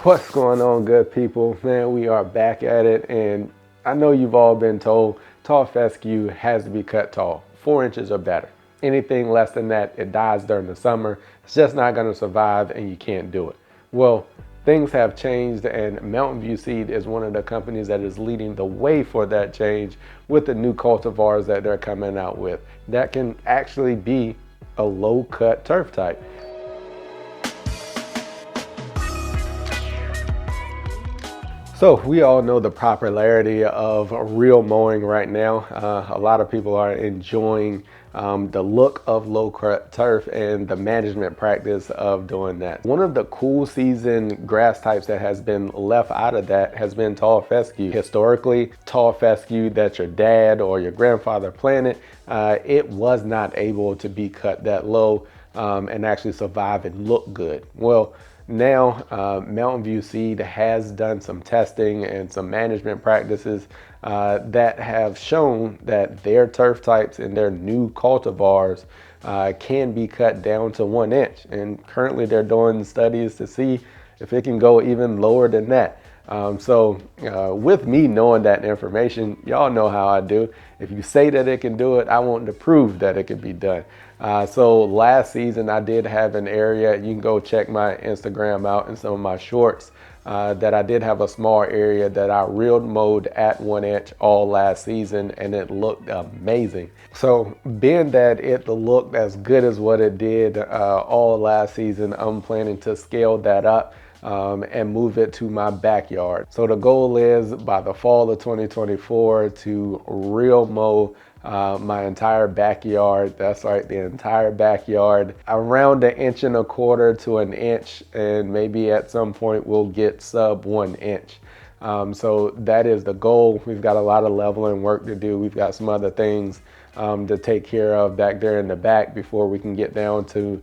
What's going on, good people? Man, we are back at it, and I know you've all been told tall fescue has to be cut tall, 4 inches or better. Anything less than that, it dies during the summer. It's just not going to survive, and you can't do it. Well, things have changed, and Mountain View Seed is one of the companies that is leading the way for that change with the new cultivars that they're coming out with that can actually be a low cut turf type. So we all know the popularity of real mowing right now. A lot of people are enjoying the look of low cut turf and the management practice of doing that. One of the cool season grass types that has been left out of that has been tall fescue. Historically, tall fescue that your dad or your grandfather planted, it was not able to be cut that low and actually survive and look good. Well, now, Mountain View Seed has done some testing and some management practices that have shown that their turf types and their new cultivars can be cut down to 1 inch. And currently they're doing studies to see if it can go even lower than that. With me knowing that information, y'all know how I do. If you say that it can do it, I want to prove that it can be done. So last season I did have an area, you can go check my Instagram out and some of my shorts, that I did have a small area that I real mowed at 1 inch all last season, and it looked amazing. So being that it looked as good as what it did all last season, I'm planning to scale that up and move it to my backyard. So the goal is by the fall of 2024 to real mow my entire backyard. That's right, the entire backyard, around 1.25 inches to 1 inch, and maybe at some point we'll get sub 1 inch. So that is the goal. We've got a lot of leveling work to do. We've got some other things to take care of back there in the back before we can get down to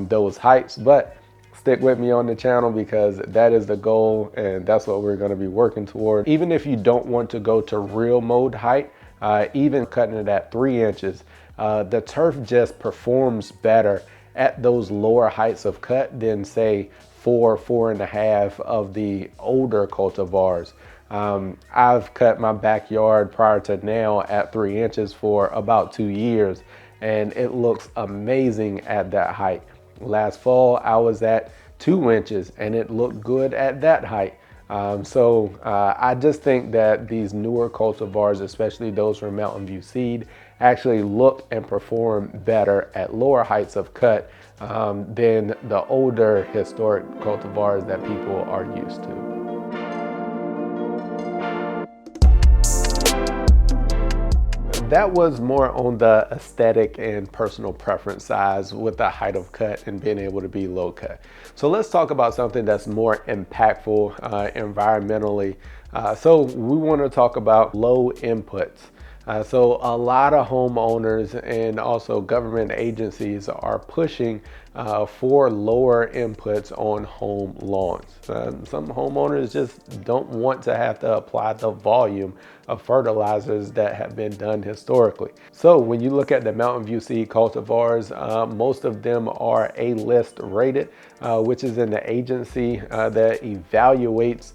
those heights. But stick with me on the channel because that is the goal, and that's what we're going to be working toward. Even if you don't want to go to real mowed height, even cutting it at 3 inches, the turf just performs better at those lower heights of cut than say 4.5 of the older cultivars. I've cut my backyard prior to now at 3 inches for about 2 years, and it looks amazing at that height. Last fall I was at 2 inches and it looked good at that height. I just think that these newer cultivars, especially those from Mountain View Seed, actually look and perform better at lower heights of cut than the older historic cultivars that people are used to. That was more on the aesthetic and personal preference size with the height of cut and being able to be low cut. So let's talk about something that's more impactful environmentally. So we want to talk about low inputs. So a lot of homeowners and also government agencies are pushing for lower inputs on home lawns. Some homeowners just don't want to have to apply the volume of fertilizers that have been done historically. So when you look at the Mountain View Seed cultivars, most of them are A-list rated, which is an agency that evaluates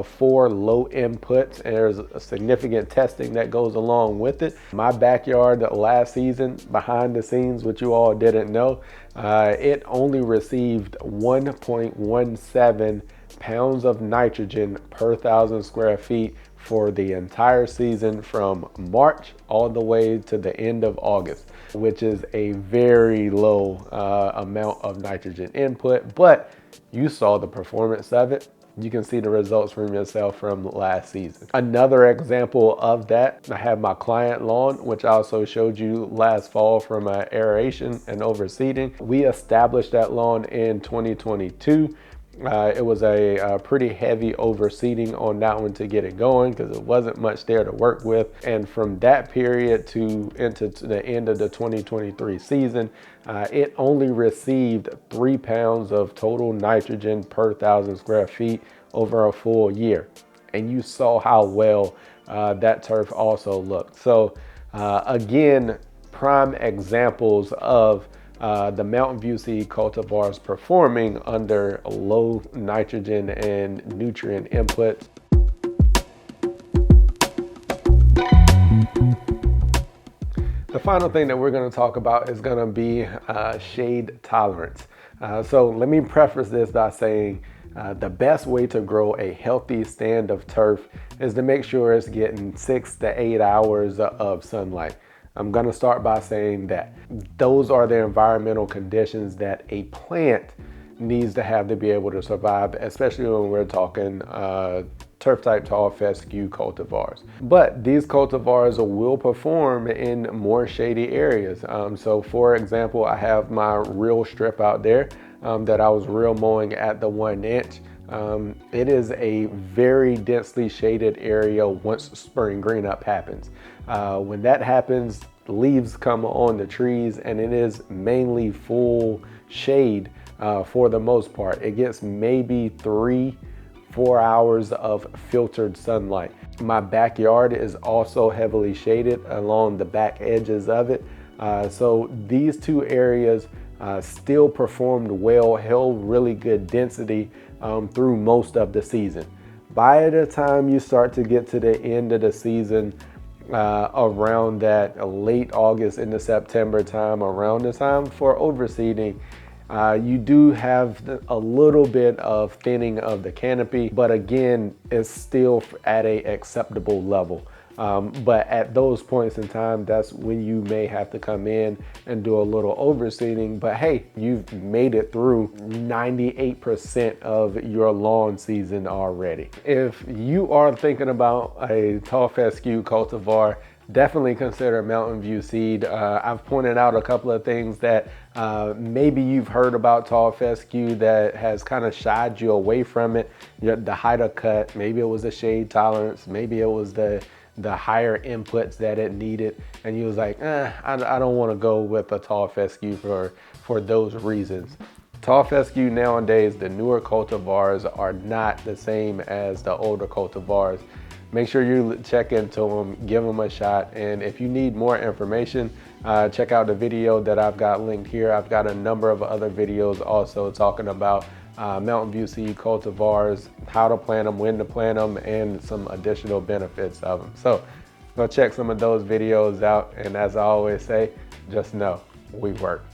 for low inputs, and there's a significant testing that goes along with it. My backyard last season, behind the scenes, which you all didn't know, it only received 1.17 pounds of nitrogen per 1,000 square feet for the entire season from March all the way to the end of August, which is a very low amount of nitrogen input, but you saw the performance of it. You can see the results from yourself from last season. Another example of that, I have my client lawn, which I also showed you last fall from aeration and overseeding. We established that lawn in 2022. It was a pretty heavy overseeding on that one to get it going because it wasn't much there to work with. And from that period to into the end of the 2023 season, it only received 3 pounds of total nitrogen per 1,000 square feet over a full year. And you saw how well that turf also looked. So again, prime examples of the Mountain View seed cultivars performing under low nitrogen and nutrient inputs. The final thing that we're going to talk about is going to be shade tolerance. So let me preface this by saying the best way to grow a healthy stand of turf is to make sure it's getting 6 to 8 hours of sunlight. I'm going to start by saying that those are the environmental conditions that a plant needs to be able to survive, especially when we're talking Turf Type Tall Fescue cultivars. But these cultivars will perform in more shady areas. So for example, I have my real strip out there that I was real mowing at the 1 inch. It is a very densely shaded area once spring green up happens. When that happens, leaves come on the trees and it is mainly full shade for the most part. It gets maybe 3-4 hours of filtered sunlight. My backyard is also heavily shaded along the back edges of it. So these two areas still performed well, held really good density through most of the season. By the time you start to get to the end of the season, around that late August into September time, around the time for overseeding, you do have a little bit of thinning of the canopy, but again, it's still at a acceptable level. But at those points in time, that's when you may have to come in and do a little overseeding. But hey, you've made it through 98% of your lawn season already. If you are thinking about a tall fescue cultivar, definitely consider Mountain View seed. I've pointed out a couple of things that maybe you've heard about tall fescue that has kind of shied you away from it. The height of cut, maybe it was the shade tolerance, maybe it was the higher inputs that it needed, and you was like, I don't want to go with a tall fescue for those reasons. Tall fescue nowadays, the newer cultivars are not the same as the older cultivars. Make sure you check into them, give them a shot, and if you need more information, check out the video that I've got linked here. I've got a number of other videos also talking about Mountain View seed cultivars, how to plant them, when to plant them, and some additional benefits of them. So go check some of those videos out, and as I always say, just know we work.